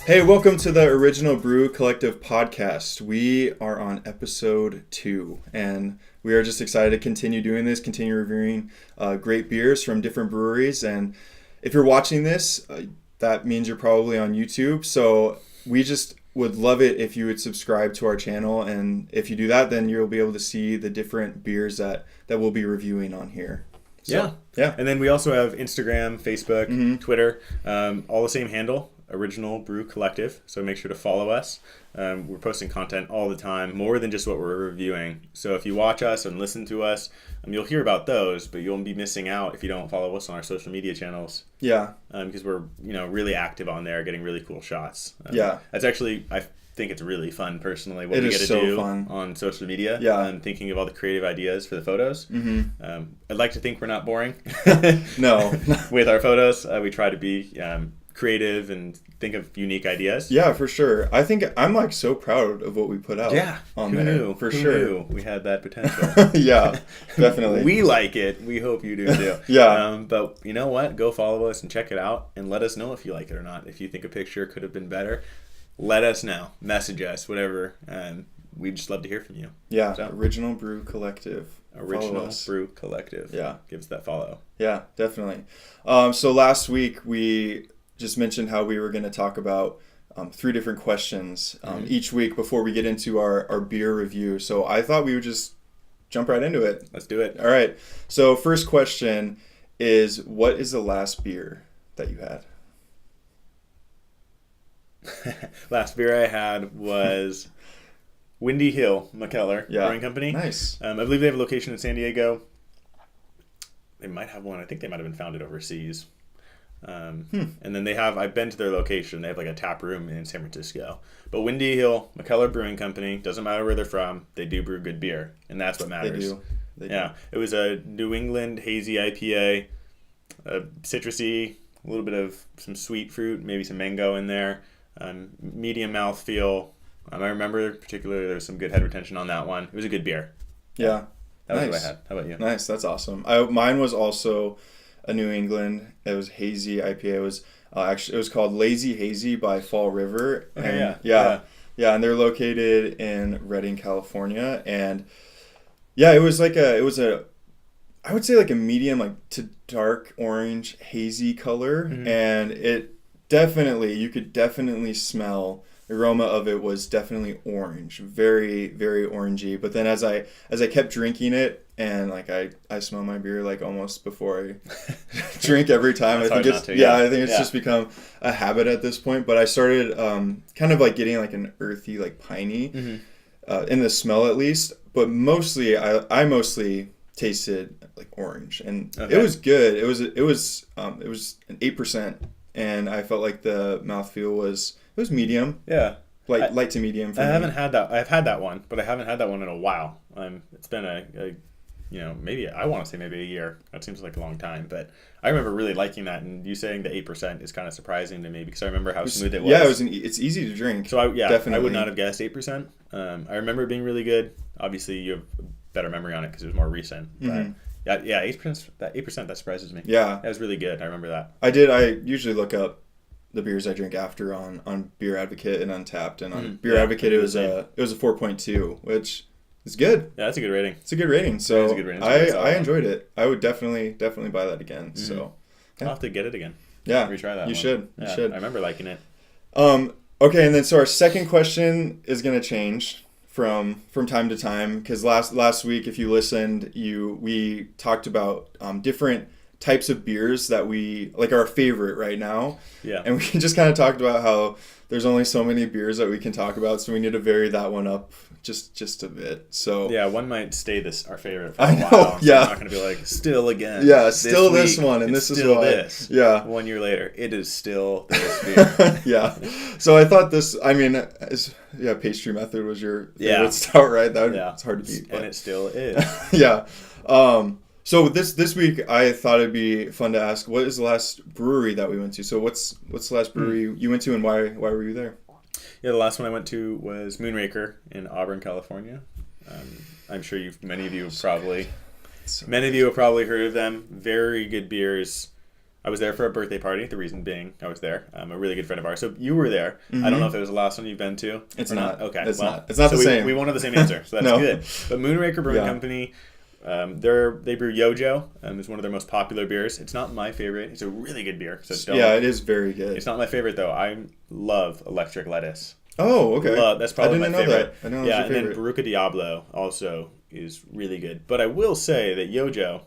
Hey, welcome to the Original Brew Collective podcast. We are on episode 2, and we are just excited to continue doing this, continue reviewing great beers from different breweries. And if you're watching this, that means you're probably on YouTube. So we just would love it if you would subscribe to our channel. And if you do that, then you'll be able to see the different beers that we'll be reviewing on here. So, yeah. And then we also have Instagram, Facebook, Twitter, all the same handle. Original Brew Collective, so make sure to follow us. We're posting content all the time, more than just what we're reviewing. So if you watch us and listen to us, you'll hear about those, but you'll be missing out if you don't follow us on our social media channels. Yeah. Because we're really active on there, getting really cool shots. Yeah. That's actually, I think it's really fun personally what it we is get to so do fun. On social media. Yeah. And thinking of all the creative ideas for the photos. I'd like to think we're not boring. No. With our photos, we try to be creative and think of unique ideas. Yeah, for sure. I think I'm so proud of what we put out. Yeah, on who there. Knew? For Who sure. Knew we had that potential. Yeah, definitely. We like it. We hope you do too. Yeah. But you know what? Go follow us and check it out, and let us know if you like it or not. If you think a picture could have been better, let us know. Message us, whatever. We'd just love to hear from you. Yeah. So, Original Brew Collective. Original Brew Collective. Yeah. Give us that follow. Yeah, definitely. So last week we just mentioned how we were going to talk about 3 different questions each week before we get into our beer review. So I thought we would just jump right into it. Let's do it. All right. So first question is, what is the last beer that you had? Last beer I had was Windy Hill McKellar Brewing Company. Nice. I believe they have a location in San Diego. They might have one. I think they might have been founded overseas. And then they have, I've been to their location. They have like a tap room in San Francisco. But Windy Hill McKellar Brewing Company, doesn't matter where they're from, they do brew good beer. And that's what matters. They do. It was a New England hazy IPA, citrusy, a little bit of some sweet fruit, maybe some mango in there, medium mouthfeel. I remember particularly there was some good head retention on that one. It was a good beer. Yeah. That was what I had. How about you? Nice. That's awesome. Mine was also a New England. It was hazy IPA. It was it was called Lazy Hazy by Fall River. And yeah. And they're located in Redding, California. And yeah, it was I would say like a medium to dark orange hazy color, and you could definitely smell. The aroma of it was definitely orange, very, very orangey. But then as I kept drinking it, and I smell my beer almost before I drink every time. I think it's just become a habit at this point. But I started kind of getting an earthy, piney in the smell at least. But mostly I mostly tasted orange, and it was good. It was an 8%, and I felt like the mouthfeel was. It was medium. Yeah. Light to medium for me. Haven't had that. I've had that one, but I haven't had that one in a while. It's been maybe I want to say maybe a year. That seems like a long time, but I remember really liking that. And you saying the 8% is kind of surprising to me because I remember how smooth it was. Yeah, it's easy to drink. So definitely. I would not have guessed 8%. I remember it being really good. Obviously, you have better memory on it because it was more recent. But 8%. That 8% that surprises me. Yeah, that was really good. I remember that. I did. I usually look up the beers I drink after on Beer Advocate and Untapped, and on Beer Advocate it was a 4.2, which is good. Yeah, that's a good rating. It's a good rating. So good rating. I enjoyed it. I would definitely buy that again. So I'll have to get it again. Yeah, retry that. You should. You should. I remember liking it. Okay, and then so our second question is going to change from time to time because last week, if you listened, we talked about different types of beers that we our favorite right now. Yeah. And we just kind of talked about how there's only so many beers that we can talk about, so we need to vary that one up just a bit. So yeah, one might stay our favorite for a I know, while. So yeah. I'm not going to be still again. Yeah, still this one, and this is still why. This. Yeah. 1 year later, it is still this beer. Yeah. So I thought Pastry Method was your favorite stout, right? It's hard to beat. And it still is. Yeah. So this week I thought it'd be fun to ask, what is the last brewery that we went to? So what's the last brewery you went to, and why were you there? Yeah, the last one I went to was Moonraker in Auburn, California. I'm sure many of you have probably heard of them. Very good beers. I was there for a birthday party. The reason being, I was there. I'm a really good friend of ours. So you were there. I don't know if it was the last one you've been to. It's not. Okay. It's not. It's not so the same. We won't have the same answer. So that's No. good. But Moonraker Brewing Company, they brew Yojo. It's one of their most popular beers. It's not my favorite. It's a really good beer. So it is very good. It's not my favorite though. I love electric lettuce. Oh, okay. That's probably my favorite. I didn't know yeah, that was your and then Baruca Diablo also is really good. But I will say that Yojo,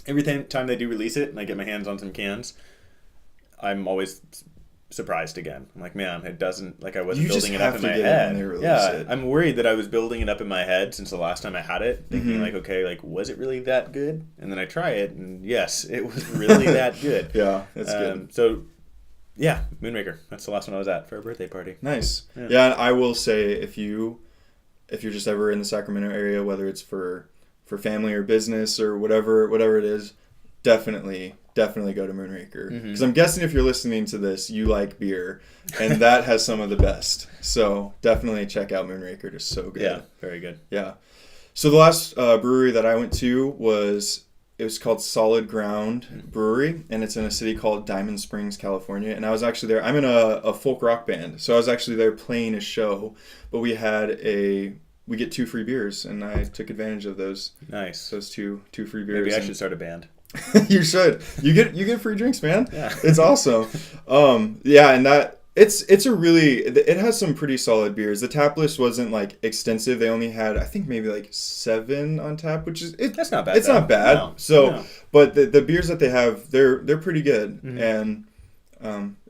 every time they do release it and I get my hands on some cans, I'm always surprised again. I'm like, man, it doesn't, like I wasn't building it up in my head. It. I'm worried that I was building it up in my head since the last time I had it, thinking like, okay, like, was it really that good? And then I try it, and yes, it was really that good. Yeah, that's good. So, yeah, Moonraker. That's the last one I was at for a birthday party. Nice. Yeah, and I will say if you're just ever in the Sacramento area, whether it's for family or business or whatever it is, definitely go to Moonraker. Because I'm guessing if you're listening to this, you like beer, and that has some of the best. So definitely check out Moonraker. It's so good. Yeah, very good. Yeah. So the last brewery that I went to was called Solid Ground Brewery, and it's in a city called Diamond Springs, California. And I was actually there. I'm in a folk rock band, so I was actually there playing a show. But we get 2 free beers, and I took advantage of those. Nice. Those two free beers. Maybe I should start a band. You should. You get free drinks, man. Yeah. It's awesome. And that it has some pretty solid beers. The tap list wasn't like extensive. They only had, I think, maybe like 7 on tap, which is that's not bad. It's not bad. No. But the beers that they have, they're pretty good, and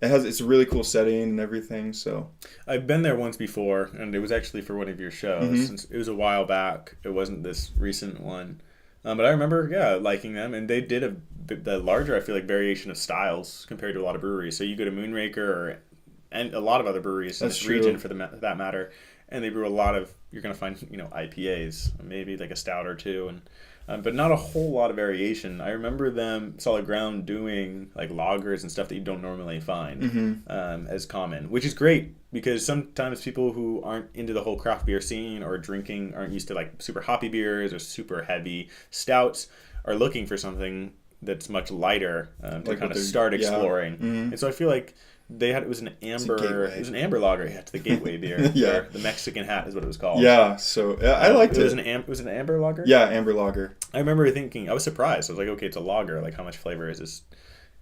it's a really cool setting and everything. So I've been there once before, and it was actually for one of your shows. Since it was a while back, it wasn't this recent one. But I remember, liking them, and they did the larger, I feel like, variation of styles compared to a lot of breweries. So you go to Moonraker and a lot of other breweries in this region, for that matter, and they brew a lot of. You're gonna find IPAs, maybe like a stout or two, and but not a whole lot of variation. I remember them Solid Ground doing like lagers and stuff that you don't normally find as common, which is great because sometimes people who aren't into the whole craft beer scene or drinking aren't used to like super hoppy beers or super heavy stouts are looking for something that's much lighter to kind of start exploring. And so I feel like it was an amber lager. Yeah, it's the gateway beer. Yeah, the Mexican hat is what it was called. Yeah, so I liked it. It was an amber lager. Yeah, amber lager. I remember thinking, I was surprised. I was like, okay, it's a lager. Like, how much flavor is this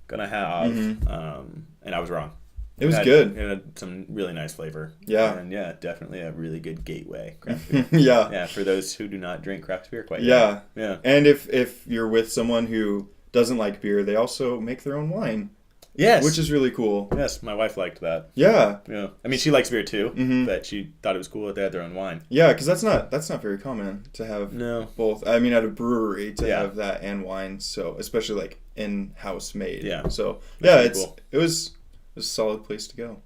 gonna have? And I was wrong. It was good. It had some really nice flavor. Yeah, and definitely a really good gateway craft beer. Yeah, for those who do not drink craft beer quite yet. Yeah. And if you're with someone who doesn't like beer, they also make their own wine. Yes. Which is really cool. Yes, my wife liked that. Yeah. Yeah. I mean, she likes beer too, but she thought it was cool that they had their own wine. Yeah, because that's not very common to have both. I mean, at a brewery to have that and wine, so especially like in-house made. Yeah. So cool. it was a solid place to go.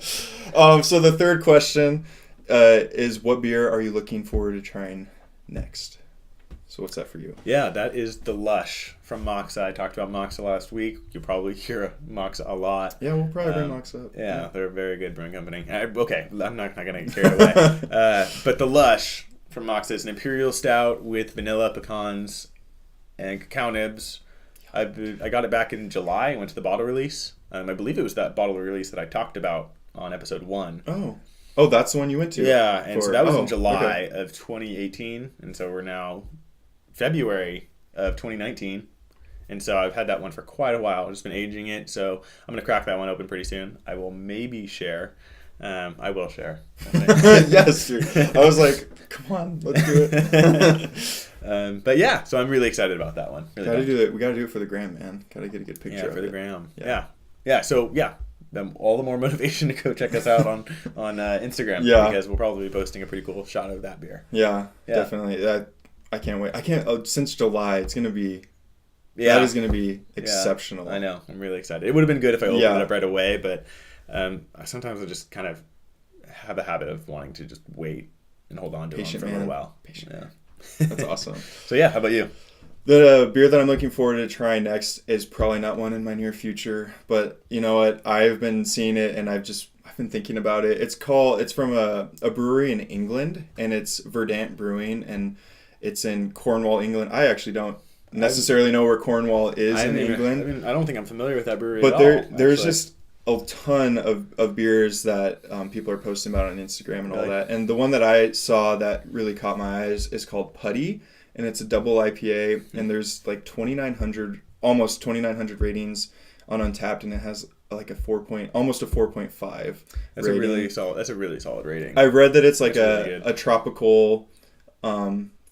So the third question is, what beer are you looking forward to trying next? So what's that for you? Yeah, that is the Lush from Moxa. I talked about Moxa last week. You'll probably hear Moxa a lot. Yeah, we'll probably bring Moxa up. Yeah, they're a very good brewing company. Okay, I'm not going to get carried away. But the Lush from Moxa is an imperial stout with vanilla, pecans, and cacao nibs. I got it back in July. I went to the bottle release. I believe it was that bottle release that I talked about on episode 1. Oh, that's the one you went to? Yeah, and so that was in July of 2018, and so we're now February of 2019, and so I've had that one for quite a while. I've just been aging it, so I'm going to crack that one open pretty soon. I will maybe share. I will share. Yes, dude. I was like, come on, let's do it. But yeah, so I'm really excited about that one. Really gotta do it. We got to do it for the gram, man. Got to get a good picture for the gram. Yeah. So all the more motivation to go check us out on Instagram. Yeah. Because we'll probably be posting a pretty cool shot of that beer. Yeah. Definitely. I can't wait. Since July, it's going to be... That is going to be exceptional. I know. I'm really excited. It would have been good if I opened it up right away, but sometimes I just kind of have a habit of wanting to just wait and hold on to them for a little while. Patient. Yeah. That's awesome. So how about you? The beer that I'm looking forward to trying next is probably not one in my near future, but you know what? I've been seeing it and I've been thinking about it. It's from a brewery in England, and it's Verdant Brewing, and it's in Cornwall, England. I actually don't necessarily know where Cornwall is in England. I don't think I'm familiar with that brewery but at all. There's just a ton of beers that people are posting about on Instagram and all that. And the one that I saw that really caught my eyes is called Putty, and it's a double IPA, and there's like almost 2,900 ratings on Untapped, and it has like almost a 4.5. That's rating. That's a really solid rating. I read that it's like a tropical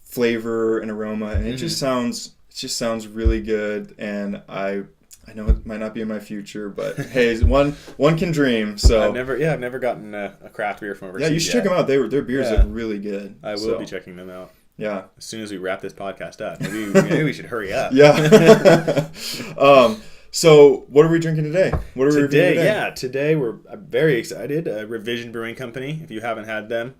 flavor and aroma, and it just sounds really good. And I know it might not be in my future, but hey, one can dream. So I've never gotten a craft beer from overseas. Yeah, you should check them out. Their beers look really good. I will be checking them out. Yeah, as soon as we wrap this podcast up, maybe we should hurry up. Yeah. So what are we drinking today? What are we reviewing today? Yeah, today we're very excited. Revision Brewing Company. If you haven't had them,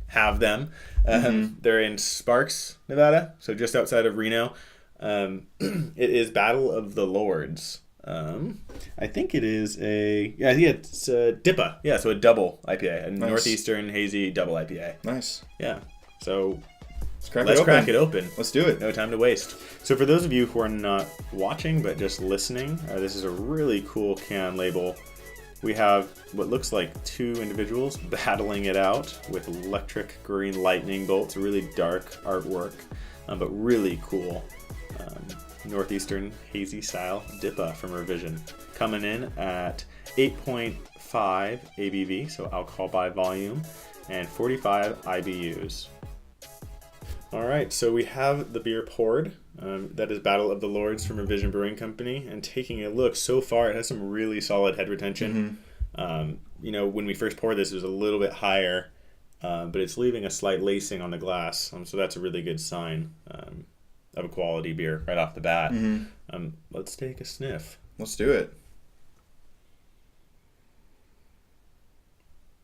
have them. They're in Sparks, Nevada, so just outside of Reno. It is Battle of the Lords. I think it is it's a DIPA. Yeah, so a double IPA, a Northeastern hazy double IPA. Nice. Yeah. So let's crack it open. Let's do it. No time to waste. So for those of you who are not watching but just listening, this is a really cool can label. We have what looks like two individuals battling it out with electric green lightning bolts, really dark artwork, but really cool. Northeastern hazy style DIPA from Revision, coming in at 8.5 ABV, so alcohol by volume, and 45 IBUs. All right, so we have the beer poured. That is Battle of the Lords from Revision Brewing Company, and taking a look so far, it has some really solid head retention. When we first poured this, it was a little bit higher, but it's leaving a slight lacing on the glass, so that's a really good sign of a quality beer right off the bat. Let's take a sniff. Let's do it.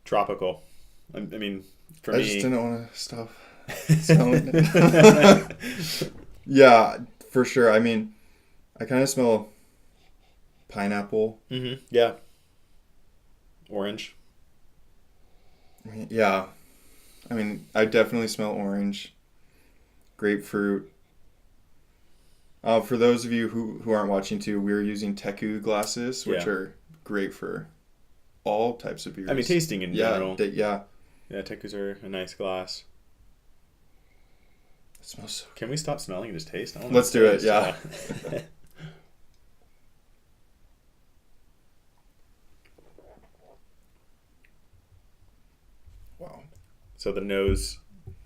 Tropical. I mean, for me, I just didn't want to stop smelling it. Yeah, for sure. I mean, I kind of smell pineapple. Yeah. Orange. Yeah. I mean, I definitely smell orange. Grapefruit. For those of you who aren't watching too, we're using Teku glasses, which are great for all types of beers. I mean, tasting in general. Yeah, Tekus are a nice glass. It smells so good. Can we stop smelling and just taste? Let's do it, yeah. Wow. So the nose,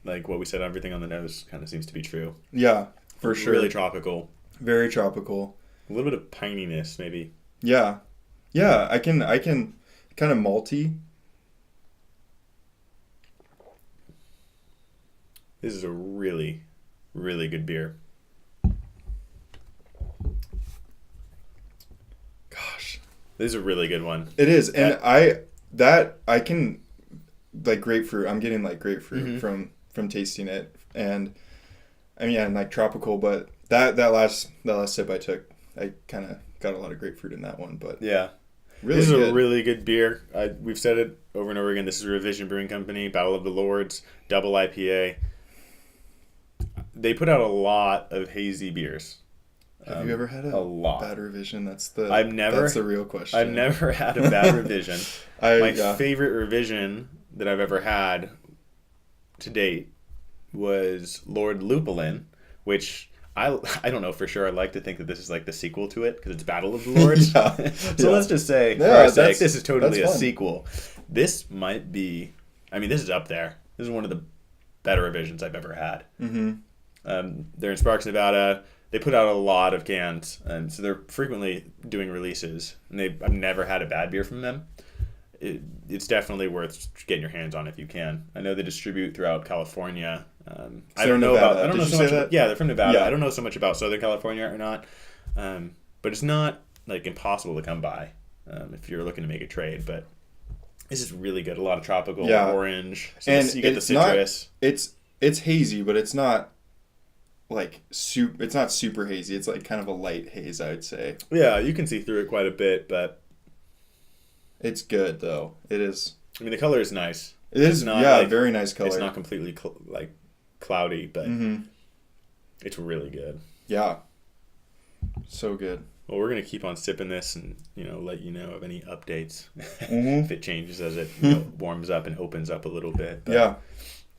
like what we said, everything on the nose kind of seems to be true. Yeah. For sure. Really tropical. Very tropical. A little bit of pininess, maybe. Yeah. I can kind of malty. This is a really, really good beer. Gosh. This is a really good one. It is. And I can like grapefruit. I'm getting like grapefruit from tasting it. And I mean, and like tropical, but that last sip I took, I kind of got a lot of grapefruit in that one. But yeah, really this is good. A really good beer. We've said it over and over again. This is Revision Brewing Company, Battle of the Lords, double IPA. They put out a lot of hazy beers. Have you ever had a lot bad revision? That's the real question. I've never had a bad revision. My favorite revision that I've ever had to date was Lord Lupulin, which I don't know for sure. I like to think that this is like the sequel to it because it's Battle of the Lords. So let's just say, for our sake, this is totally a sequel. This might be, I mean, this is up there. This is one of the better revisions I've ever had. They're in Sparks, Nevada. They put out a lot of cans, and so they're frequently doing releases. And I've never had a bad beer from them. It's definitely worth getting your hands on if you can. I know they distribute throughout California. I don't know about. I don't know so much. Yeah, they're from Nevada. Yeah. I don't know so much about Southern California or not, but it's not like impossible to come by if you're looking to make a trade. But this is really good. A lot of tropical, orange, so and you get the citrus. It's hazy, but it's not like It's not super hazy. It's like kind of a light haze, I would say. Yeah, you can see through it quite a bit, but it's good though. It is. I mean, the color is nice. It is not. Yeah, very nice color. It's not completely cloudy, but It's really good. Yeah. So good. Well, we're gonna keep on sipping this, and let you know of any updates Mm-hmm. if it changes as it warms up and opens up a little bit. But yeah.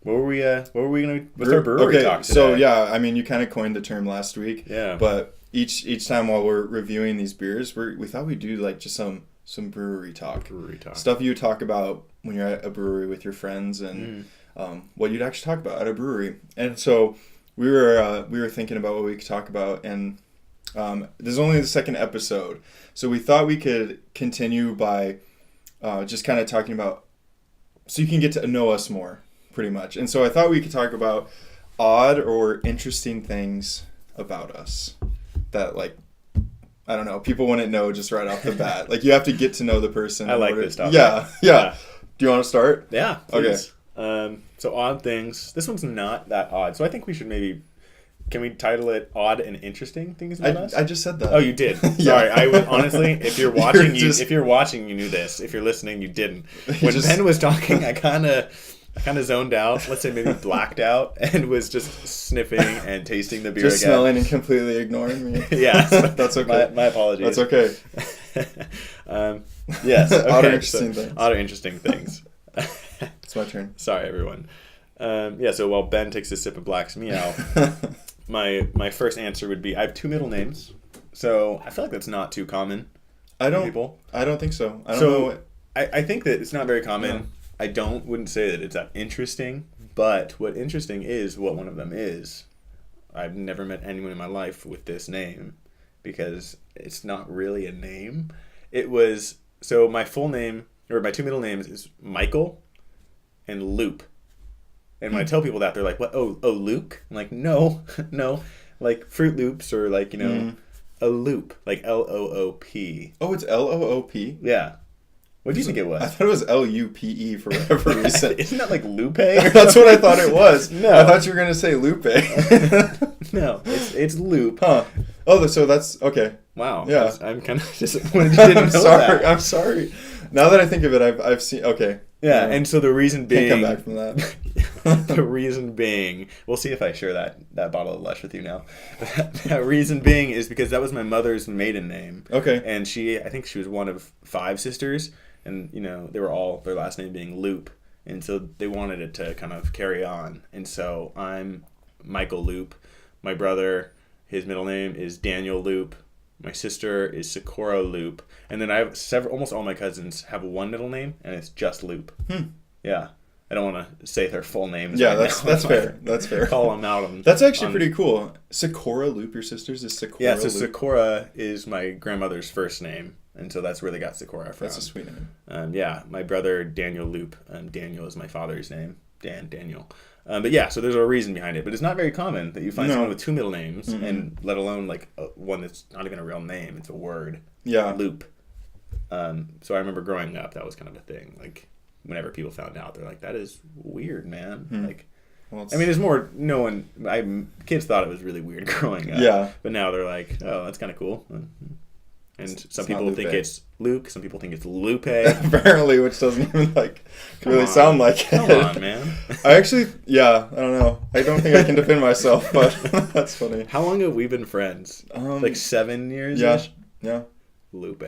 What were we gonna? What's our brewery talk today? So yeah, I mean, you kind of coined the term last week. Yeah. But each time while we're reviewing these beers, we thought we'd do like just some brewery talk. Stuff you talk about when you're at a brewery with your friends, and what you'd actually talk about at a brewery. And so we were thinking about what we could talk about, and this is only the second episode, so we thought we could continue by just kind of talking about, so you can get to know us more, pretty much. And so I thought we could talk about odd or interesting things about us that, like, I don't know, people wouldn't know just right off the bat. Like, you have to get to know the person. I like this stuff. Yeah. Do you want to start? Yeah, please. Okay. So odd things. This one's not that odd. So I think we should maybe... Can we title it "Odd and Interesting Things About Us"? I just said that. Oh, you did. Sorry, I would honestly. If you're watching, if you're watching, you knew this. If you're listening, you didn't. When Ben was talking, I kind of zoned out. Let's say maybe blacked out, and was just sniffing and tasting the beer just again. Smelling and completely ignoring me. Yeah, that's okay. My apologies. That's okay. Yes. Okay, odd or interesting things. Odd or interesting things. It's my turn. Sorry, everyone. So while Ben takes a sip and blacks me out. My first answer would be I have two middle names, so I feel like that's not too common. People. I don't think so. I don't know. I think that it's not very common. Yeah. I wouldn't say that it's that interesting, but what interesting is what one of them is. I've never met anyone in my life with this name because it's not really a name. So my full name, or my two middle names, is Michael and Loop. And when I tell people that, they're like, "What? Oh, Luke?" I'm like, no, like Fruit Loops, or like a loop, like Loop. Oh, it's Loop. Yeah. What do you think it was? I thought it was Lupe for whatever reason. Isn't that like Lupe? That's what I thought it was. No, I thought you were gonna say Lupe. No, it's Loop. Huh? Oh, so that's okay. Wow. Yeah. I'm kind of disappointed you didn't know that. I'm sorry. Now that I think of it, I've seen. Okay. Yeah, and so the reason being... Can't come back from that. The reason being... We'll see if I share that bottle of Lush with you now. That reason being is because that was my mother's maiden name. Okay. And I think she was one of 5 sisters, and, they were all, their last name being Loop. And so they wanted it to kind of carry on. And so I'm Michael Loop. My brother, his middle name is Daniel Loop. My sister is Sakura Loop. And then I have almost all my cousins have one middle name, and it's just Loop. Yeah. I don't want to say their full names. Yeah, that's fair. That's fair. Call them out. That's actually pretty cool. Sakura Loop, your sister's is Sakura Loop? Yeah, so Sakura is my grandmother's first name, and so that's where they got Sakura from. That's a sweet name. Yeah, my brother Daniel Loop. Daniel is my father's name. Daniel. But yeah, so there's a reason behind it. But it's not very common that you find someone with 2 middle names, and let alone like one that's not even a real name. It's a word. Yeah. Loop. So I remember growing up, that was kind of a thing. Like, whenever people found out, they're like, "That is weird, man." Like, well, I mean, there's more. No one. Kids thought it was really weird growing up. Yeah. But now they're like, "Oh, that's kind of cool." And some people think it's Luke. Some people think it's Lupe. Apparently, which doesn't even sound like it. Come on, man. I actually, I don't know. I don't think I can defend myself, but that's funny. How long have we been friends? Like 7 years? Yeah. Lupe.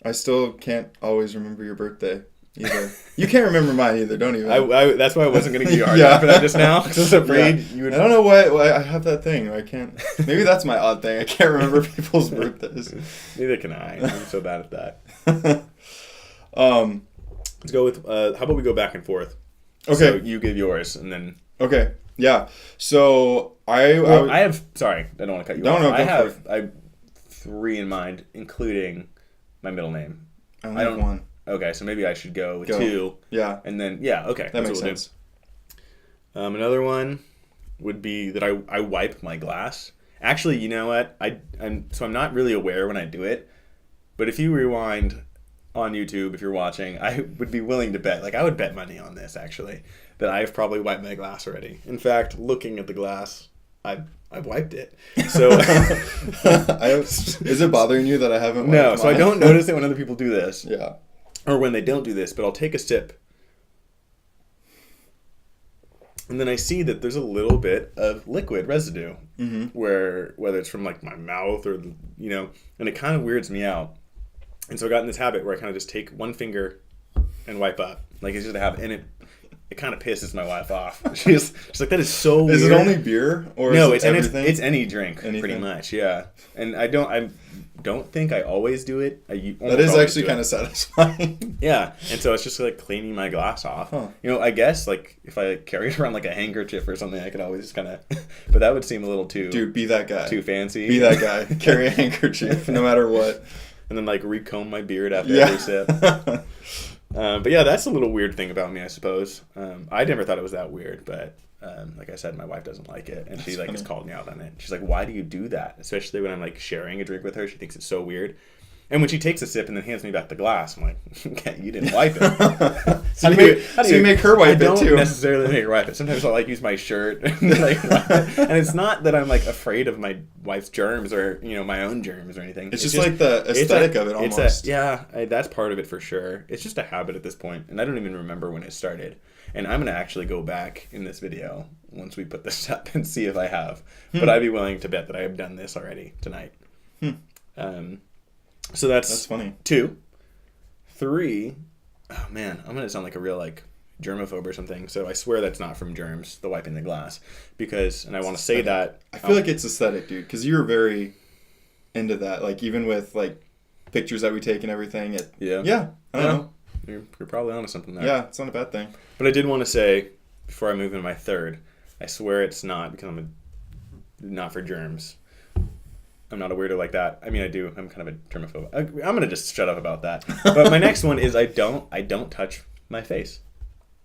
I still can't always remember your birthday either. You can't remember mine either, don't even. That's why I wasn't going to give you a hard time for that just now, because I was afraid you would... I don't know why I have that thing. I can't... Maybe that's my odd thing. I can't remember people's birthdays. Neither can I. I'm so bad at that. Let's go with... how about we go back and forth? Okay. So you give yours, and then... Okay. Yeah. So I have... Sorry, I don't want to cut you off. I have 3 in mind, including my middle name. I don't have 1. Okay, so maybe I should go with 2. Yeah. And then, okay. That makes sense. Another one would be that I wipe my glass. Actually, you know what? I'm not really aware when I do it, but if you rewind on YouTube, if you're watching, I would be willing to bet, I would bet money on this, actually, that I've probably wiped my glass already. In fact, looking at the glass, I've wiped it. So, is it bothering you that I haven't wiped No, so mine? I don't notice it when other people do this. Yeah. Or when they don't do this, but I'll take a sip. And then I see that there's a little bit of liquid residue, whether it's from like my mouth or, and it kind of weirds me out. And so I got in this habit where I kind of just take one finger and wipe up. Like it's just a habit. And it kind of pisses my wife off. She's like, that is so weird. Is it only beer? Or no, is it everything? It's any drink, pretty much, yeah. And I don't think I always do it. That is actually kind of satisfying. Yeah, and so it's just like cleaning my glass off. Huh. I guess like if I carry it around like a handkerchief or something, I could always just kind of. But that would seem a little too. Dude, be that guy. Too fancy. Be that guy. Carry a handkerchief, no matter what. And then like recomb my beard after every sip. But yeah, that's a little weird thing about me, I suppose. I never thought it was that weird, but. Like I said, my wife doesn't like it, and she has called me out on it. She's like, "Why do you do that?" Especially when I'm like sharing a drink with her, she thinks it's so weird. And when she takes a sip and then hands me back the glass, I'm like, "Okay, you didn't wipe it." So you make her wipe it too. I don't necessarily make her wipe it. Sometimes I'll like use my shirt, and it's not that I'm like afraid of my wife's germs or my own germs or anything. It's just like the aesthetic of it almost. That's part of it for sure. It's just a habit at this point, and I don't even remember when it started. And I'm going to actually go back in this video once we put this up and see if I have. But I'd be willing to bet that I have done this already tonight. So that's funny. 2. 3. Oh, man. I'm going to sound like a real, like, germaphobe or something. So I swear that's not from germs, the wiping the glass. And I want to say that. I feel like it's aesthetic, dude. Because you were very into that. Like, even with, like, pictures that we take and everything. I don't know. You're probably onto something there. Yeah, it's not a bad thing. But I did want to say, before I move into my 3rd, I swear it's not, because I'm not for germs. I'm not a weirdo like that. I mean, I do. I'm kind of a germaphobe. I'm going to just shut up about that. But my next one is I don't touch my face.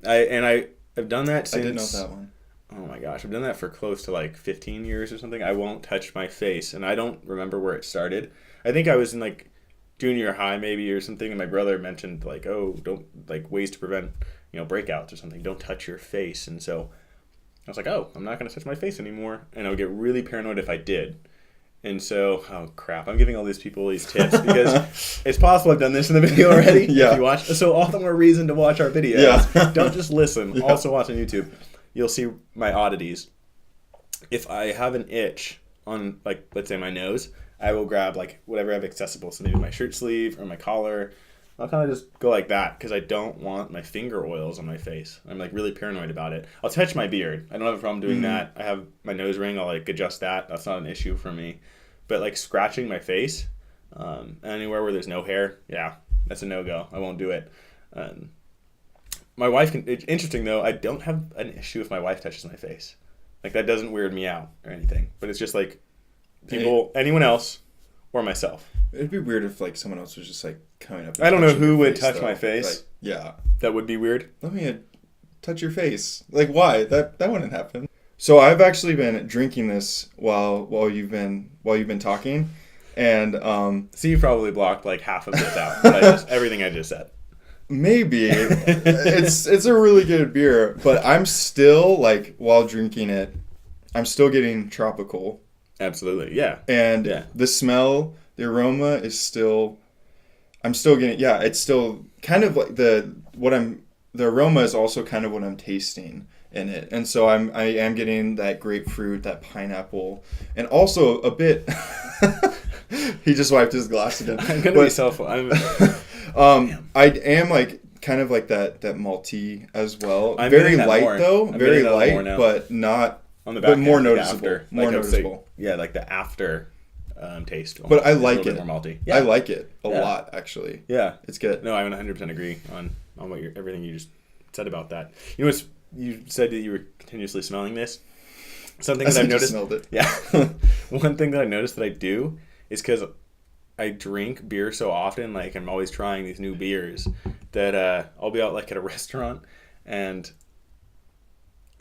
I've done that since... I didn't know that one. Oh my gosh. I've done that for close to like 15 years or something. I won't touch my face. And I don't remember where it started. I think I was in like junior high maybe or something, and my brother mentioned like, oh, don't, like, ways to prevent breakouts or something, don't touch your face. And so I was like, oh, I'm not going to touch my face anymore, and I would get really paranoid if I did. And so, oh crap, I'm giving all these people these tips because it's possible I've done this in the video already. Yeah. If you watch, so all the more reason to watch our videos. Yeah. Don't just listen. Yeah. Also watch on YouTube. You'll see my oddities. If I have an itch on, like, let's say my nose, I will grab like whatever I have accessible, so maybe my shirt sleeve or my collar. I'll kind of just go like that because I don't want my finger oils on my face. I'm like really paranoid about it. I'll touch my beard. I don't have a problem doing that. I have my nose ring. I'll like adjust that. That's not an issue for me. But like scratching my face, anywhere where there's no hair, yeah, that's a no-go. I won't do it. My wife can. It's interesting though. I don't have an issue if my wife touches my face. Like that doesn't weird me out or anything. But it's just like. Anyone else, or myself. It'd be weird if like someone else was just like coming up. I don't know who would touch my face. Like, yeah, that would be weird. Let me touch your face. Like why? That wouldn't happen. So I've actually been drinking this while you've been talking, and so you probably blocked like half of this out. Everything I just said. Maybe it's a really good beer, but I'm still like while drinking it, I'm still getting tropical. Absolutely, yeah. And the smell, the aroma is still... I'm still getting... Yeah, it's still kind of like the aroma is also kind of what I'm tasting in it. And so I am getting that grapefruit, that pineapple, and also a bit... He just wiped his glass again. I'm going to be self... I am like kind of like that malty as well. I'm very light more. though. I'm very light, but not... On the back, but more noticeable. After, more noticeable. Like, like the after taste. But I like it. More malty. Yeah. I like it a lot, actually. Yeah, it's good. No, I 100% agree on what everything you just said about that. You said that you were continuously smelling this. Something that I've noticed. Smelled it. Yeah. One thing that I noticed that I do is because I drink beer so often, like I'm always trying these new beers, that I'll be out like at a restaurant and.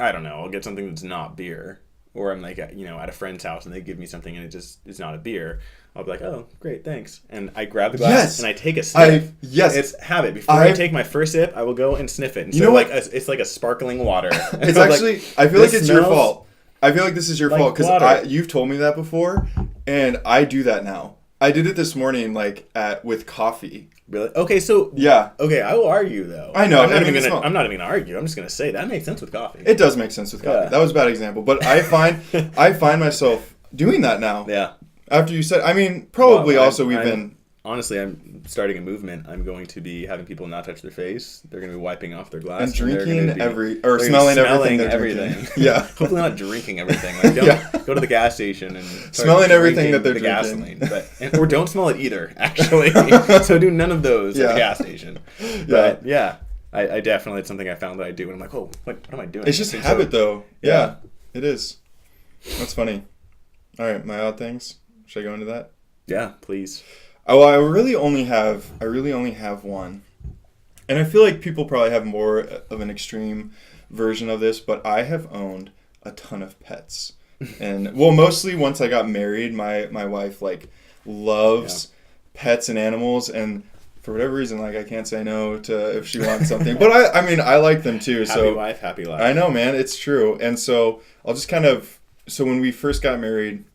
I don't know, I'll get something that's not beer, or I'm like, at a friend's house and they give me something and it's not a beer. I'll be like, oh, great, thanks. And I grab the glass and I take a sniff. It's habit. Before I take my first sip, I will go and sniff it. And so like it's like a sparkling water. It's actually, I feel like it's your fault. I feel like this is your fault because you've told me that before, and I do that now. I did it this morning, like with coffee. Really? Okay, so yeah. Okay, I will argue though. I know. I'm not even gonna argue. I'm just gonna say that makes sense with coffee. It does make sense with coffee. Yeah. That was a bad example, but I find myself doing that now. Yeah. After you said, I mean, probably we've been. Honestly, I'm starting a movement. I'm going to be having people not touch their face. They're going to be wiping off their glass and drinking smelling everything. Yeah. Hopefully not drinking everything. Like, don't go to the gas station and smelling everything that they're the drinking. Gasoline, or don't smell it either. Actually, so do none of those at the gas station. But I definitely, it's something I found that I do, and I'm like, oh, what am I doing? It's just habit, though. Yeah, it is. That's funny. All right, my odd things. Should I go into that? Yeah, please. Oh, I really only have one, and I feel like people probably have more of an extreme version of this, but I have owned a ton of pets, and mostly once I got married, my wife like loves pets and animals, and for whatever reason, like I can't say no to if she wants something, but I mean I like them too. Happy wife, happy life. I know, man, it's true, and so I'll just so when we first got married,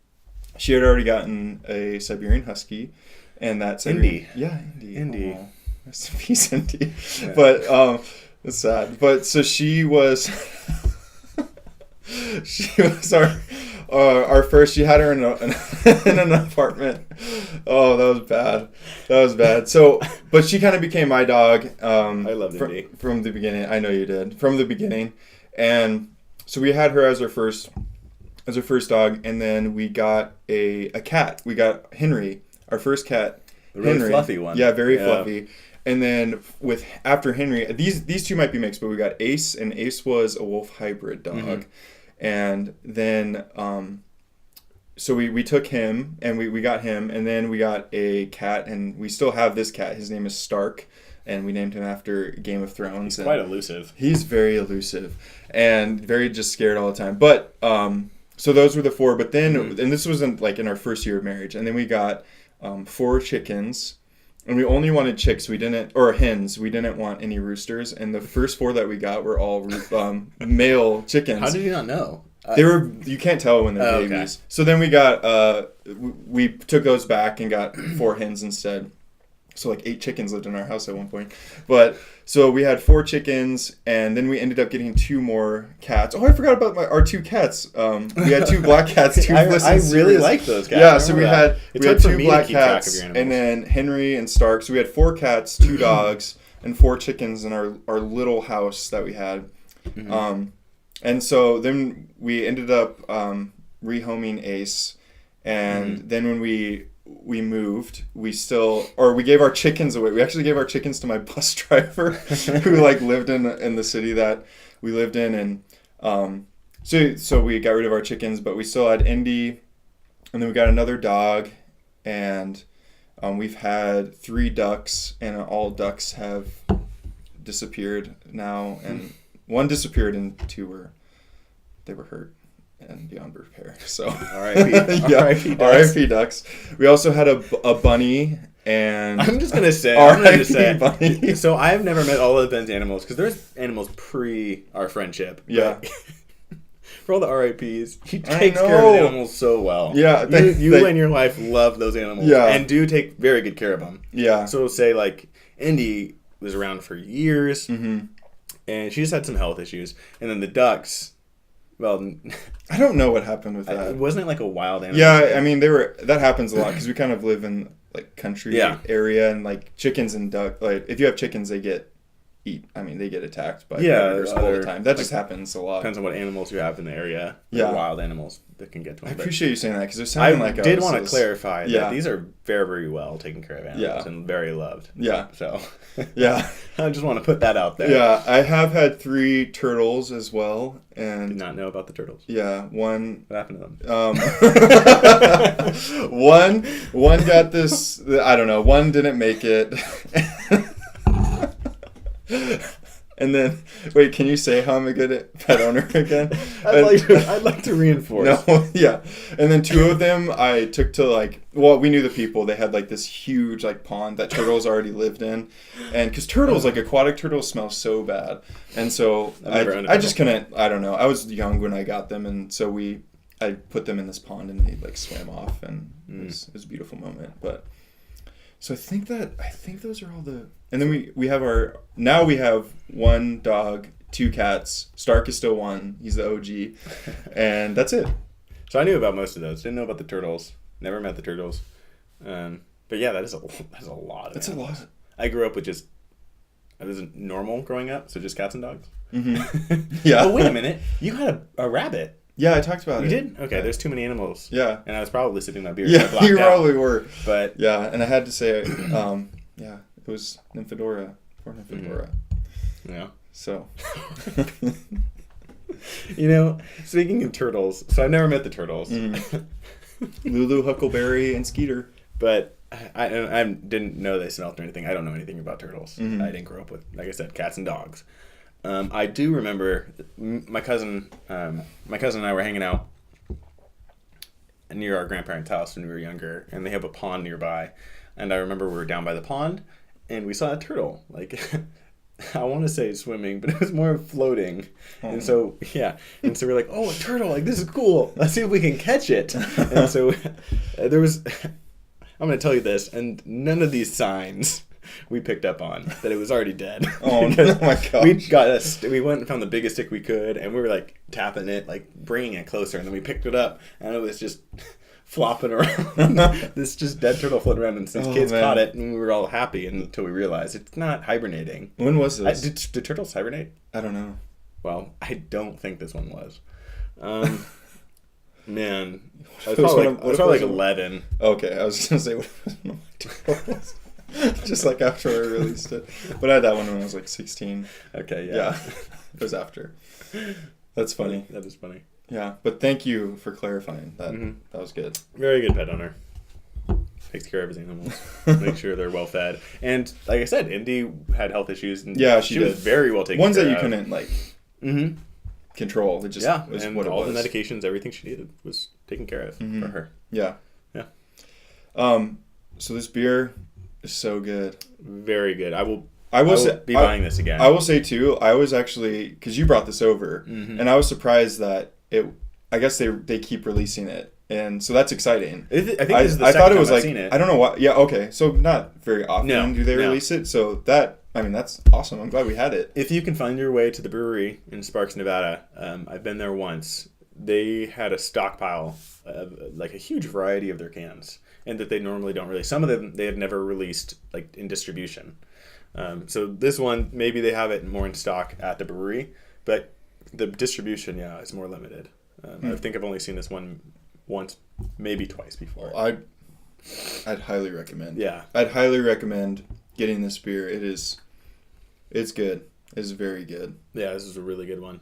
she had already gotten a Siberian Husky. And that's Indy. Yeah, Indy. Oh, rest in peace, Indy. Yeah. But it's sad. But so she was our first. She had her in an apartment. Oh, that was bad. So, but she kind of became my dog. I loved Indy from the beginning. I know you did from the beginning, and so we had her as our first dog, and then we got a cat. We got Henry. Our first cat, the really Henry. Fluffy one. Yeah, very fluffy. And then after Henry, these two might be mixed, but we got Ace, and Ace was a wolf hybrid dog. Mm-hmm. And then so we took him, and we got him, and then we got a cat, and we still have this cat. His name is Stark, and we named him after Game of Thrones. He's quite elusive. He's very elusive and very just scared all the time. But so those were the four. But then, and this wasn't like in our first year of marriage, and then we got 4 chickens, and we only wanted chicks. Or hens. We didn't want any roosters. And the first 4 that we got were all male chickens. How did you not know? They were. You can't tell when they're babies. Okay. So then we got. We took those back and got 4 hens instead. So like 8 chickens lived in our house at one point. But so we had 4 chickens, and then we ended up getting 2 more cats. Oh, I forgot about our 2 cats. We had 2 black cats. I really like those cats. Yeah, so we had 2 black cats, and then Henry and Stark. So we had 4 cats, 2 dogs, and 4 chickens in our little house that we had. Mm-hmm. And so then we ended up rehoming Ace, and then when we moved, we gave our chickens away. We actually gave our chickens to my bus driver who like lived in the city that we lived in, and so we got rid of our chickens, but we still had Indy, and then we got another dog, and we've had 3 ducks, and all ducks have disappeared now, and 1 disappeared and 2 were hurt and beyond repair. So R.I.P. ducks. We also had a bunny, and I'm just gonna say, bunny. So I've never met all of Ben's animals, because there's animals pre our friendship. Yeah. For all the RIPs, he takes care of the animals so well. Yeah, you and your wife love those animals, and do take very good care of them. Yeah. So say like Indy was around for years, and she just had some health issues, and then the ducks. Well, I don't know what happened with that. Wasn't it like a wild animal? Yeah, I mean that happens a lot because we kind of live in like country area, and like chickens and duck. Like if you have chickens, they get attacked by predators all the time. That just happens a lot. Depends on what animals you have in the area. Yeah, wild animals that can get to them. I appreciate you saying that because it sounded like I did want to clarify that these are very, very well taken care of animals and very loved. Yeah. So. Yeah. I just want to put that out there. Yeah, I have had 3 turtles as well, and did not know about the turtles. Yeah, one. What happened to them? One got this. I don't know. One didn't make it. And then, wait, can you say how I'm a good pet owner again? I'd like to reinforce. No, yeah. And then 2 of them I took to we knew the people. They had like this huge like pond that turtles already lived in. And because turtles, like aquatic turtles smell so bad. And so I just couldn't, I don't know. I was young when I got them. And so we I put them in this pond and they like swam off, and it was a beautiful moment. But so I think those are all the, and then we have we have 1 dog, 2 cats. Stark is still 1. He's the OG, and that's it. So I knew about most of those. Didn't know about the turtles. Never met the turtles. But yeah, that's a lot. That's a lot. I grew up with I was normal growing up, so just cats and dogs. Mm-hmm. Yeah. Oh, wait a minute. You had a rabbit. Yeah, I talked about it. You did? Okay, there's too many animals. Yeah. And I was probably sipping my beer. Yeah, you probably were. But yeah, and I had to say, it was Nymphadora. Poor Nymphadora. Mm-hmm. Yeah. So. Speaking of turtles, so I've never met the turtles. Lulu, Huckleberry, and Skeeter. But I didn't know they smelled or anything. I don't know anything about turtles. Mm-hmm. I didn't grow up with, like I said, cats and dogs. I do remember my cousin and I were hanging out near our grandparents' house when we were younger, and they have a pond nearby. And I remember we were down by the pond, and we saw a turtle. Like, I want to say swimming, but it was more floating. Oh. And so we're like, oh, a turtle! Like, this is cool. Let's see if we can catch it. And so there was. I'm going to tell you this, and none of these signs we picked up on that it was already dead. Oh, my gosh. We went and found the biggest stick we could, and we were like tapping it, like bringing it closer, and then we picked it up, and it was just flopping around. This just dead turtle floating around, and some kids caught it, and we were all happy until we realized it's not hibernating. When was this? Did turtles hibernate? I don't know. Well, I don't think this one was. Man, I was probably like 11. Okay, I was going to say, what was one of my turtles? Just like after I released it. But I had that one when I was like 16. Okay, yeah. Yeah, it was after. That's funny. That is funny. Yeah, but thank you for clarifying that. Mm-hmm. That was good. Very good pet owner. Takes care of his animals. Make sure they're well fed. And like I said, Indy had health issues. And she was very well taken care of. Ones that you couldn't control. It just was and what it all was. The medications, everything she needed was taken care of for her. Yeah. Yeah. So this beer is so good. Very good. I will be buying this again. I will say too, I was actually, because you brought this over, and I was surprised that I guess they keep releasing it. And so that's exciting. I think this is the second time I've seen it. I don't know why. Yeah, okay. So not very often do they release it. So that's awesome. I'm glad we had it. If you can find your way to the brewery in Sparks, Nevada, I've been there once. They had a stockpile of like a huge variety of their cans, and that they normally don't release. Some of them they have never released like in distribution. So this one, maybe they have it more in stock at the brewery, but the distribution, is more limited. I think I've only seen this one once, maybe twice before. I'd highly recommend. Yeah. I'd highly recommend getting this beer. It's good. It's very good. Yeah, this is a really good one.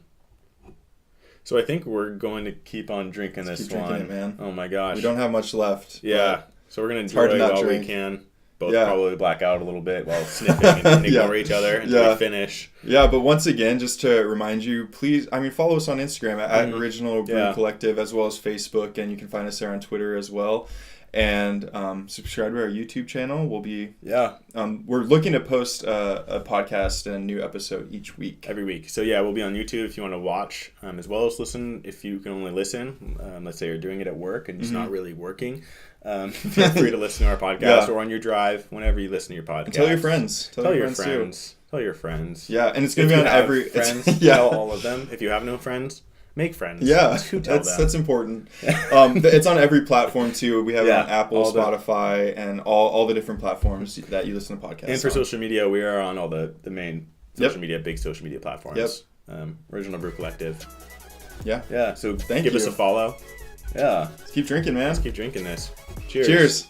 So I think we're going to keep on drinking this one. Drinking it, man. Oh my gosh. We don't have much left. Yeah. So we're going to enjoy it while we can. Both probably black out a little bit while sniffing and ignore each other until we finish. Yeah, but once again, just to remind you, please, follow us on Instagram at Original Brewing Collective, as well as Facebook, and you can find us there on Twitter as well. And subscribe to our YouTube channel. We'll be we're looking to post a podcast and a new episode each week. Every week. So we'll be on YouTube if you want to watch, as well as listen if you can only listen. Let's say you're doing it at work and it's not really working. Feel free to listen to our podcast or on your drive, whenever you listen to your podcast. And tell your friends. Tell your friends. Tell your friends. Yeah, and it's going to be on every... friends, tell all of them. If you have no friends, make friends. Yeah, that's important. It's on every platform, too. We have it on Apple, Spotify, and all the different platforms that you listen to podcasts And for social media, we are on all the main social media, big social media platforms. Yep. Original Brew Collective. Yeah. Yeah, so give us a follow. Yeah. Let's keep drinking, man. Let's keep drinking this. Cheers. Cheers.